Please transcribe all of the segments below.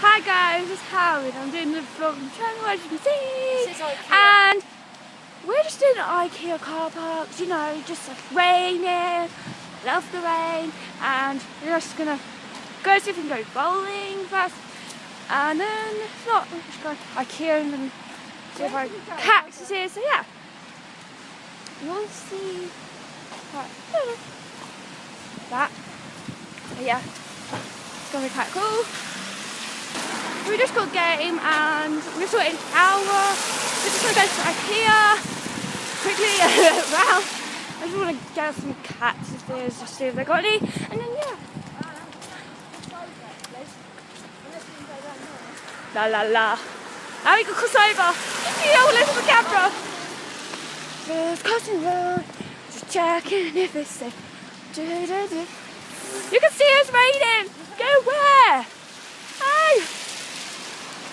Hi guys, it's Howard. I'm doing the vlog from channel, as you can see. This is IKEA. And we're just in IKEA car parks, you know, just like raining. Love the rain. And we're just gonna go see if we can go bowling first. And then if not, we'll just go to IKEA and then see if our cactus here. So yeah. You'll see that. But yeah. It's gonna be quite cool. We just got a game and we're just waiting an hour. We're just gonna go to IKEA quickly around. I just want to get some cactuses, just see if they got any, and then yeah. La la la. Now we can cross over. Yeah, all over the camera. Just crossing road, just checking if it's safe. You can see it's raining. Go where? Hey.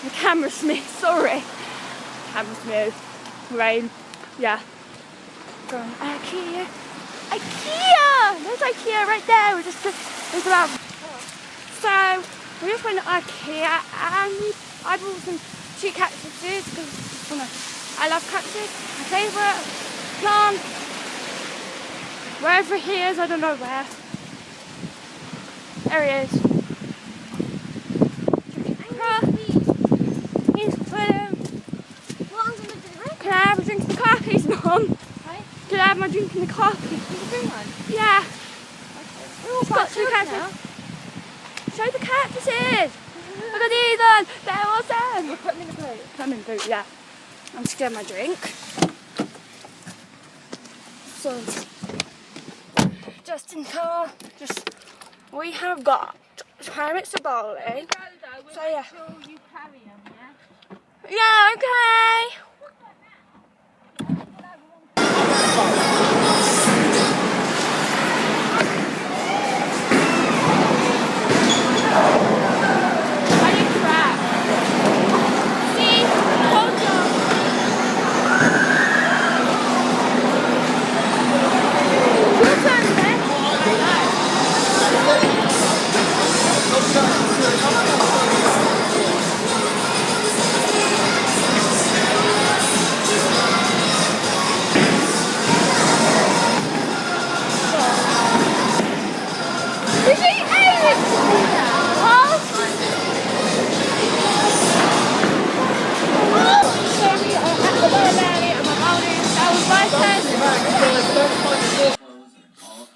The camera's me, sorry. Camera's me. Rain. Yeah. Going IKEA. IKEA! There's IKEA right there. We're just there's about. So we just went to IKEA and I bought some cheap cactuses because I love cactuses. My favourite plant. Wherever he is, I don't know where. There he is. Can I have a drink in the car, please, Mum? Right? Can I have my drink in the car, please? Yeah. Okay. We've got two cactuses. Show the cactuses! Look at these ones! They're awesome! We'll put them in the boot. Put them in the boot, yeah. I'm just getting my drink. So, just in car, we have got pyramids of bowling. So yeah. You carry them, yeah? Yeah, okay.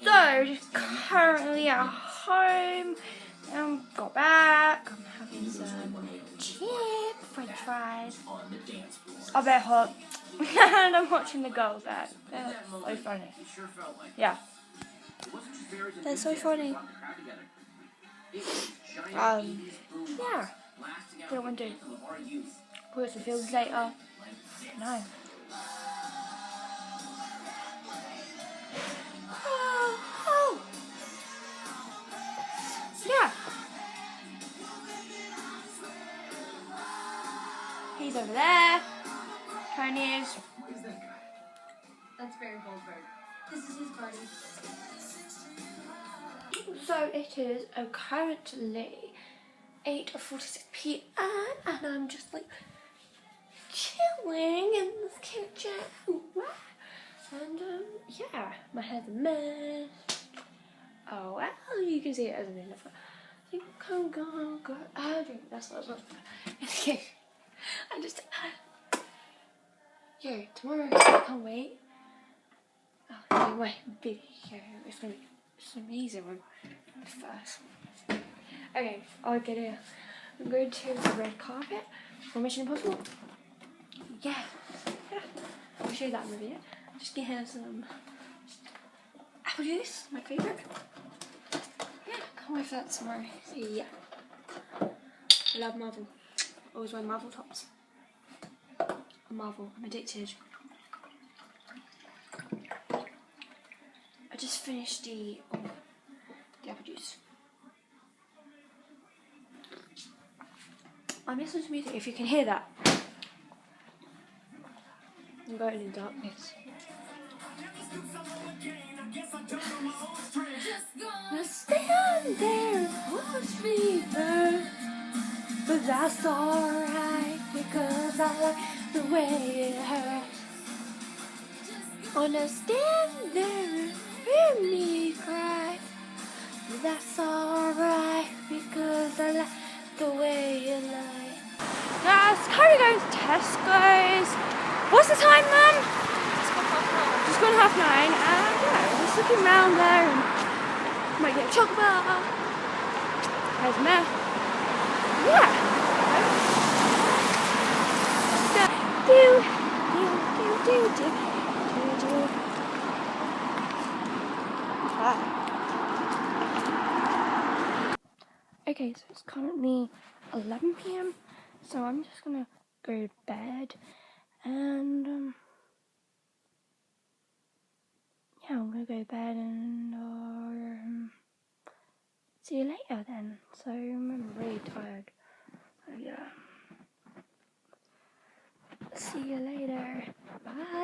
So, just currently at home, got back, I'm having some chips, french fries, a bit hot, and I'm watching the girls act. They're so funny. Yeah. They're so funny. Yeah. What do I want to do? Put some films later? No. Yeah. He's over there. Tony is. That's very Goldberg. This is his party. So it is currently 8:46 p.m. and I'm just like chilling in this kitchen. And yeah, my hair's a mess. Oh well, you can see it as an enough. I think I'm gonna go. I drink. That's what I was okay. I'm just. Yo, tomorrow I can't wait. Oh, my video. It's gonna be amazing one. First. Okay, I'll get it. I'm going to the red carpet for Mission Impossible. Yeah. I'll show you that in the video. Just get here some apple juice, my favourite. Yeah, can't wait for that tomorrow. Yeah. I love Marvel. Always wear Marvel tops. Marvel, I'm addicted. I just finished the apple juice. I'm listening to music if you can hear that. I'm going in darkness. Now stand there and watch me burn. but that's alright because I like the way it hurts. Wanna stand there and hear me cry, but that's alright because I like the way you lie. Guys, currently going to Tesco's. What's the time, Mum? Just gone 8:30. And yeah, just looking around there and might get a chocolate bar. There's meth. Yeah. Okay, so it's currently 11 p.m. So I'm just gonna go to bed and yeah, I'm gonna go to bed and see you later then. So I'm really tired. So yeah. See you later. Bye.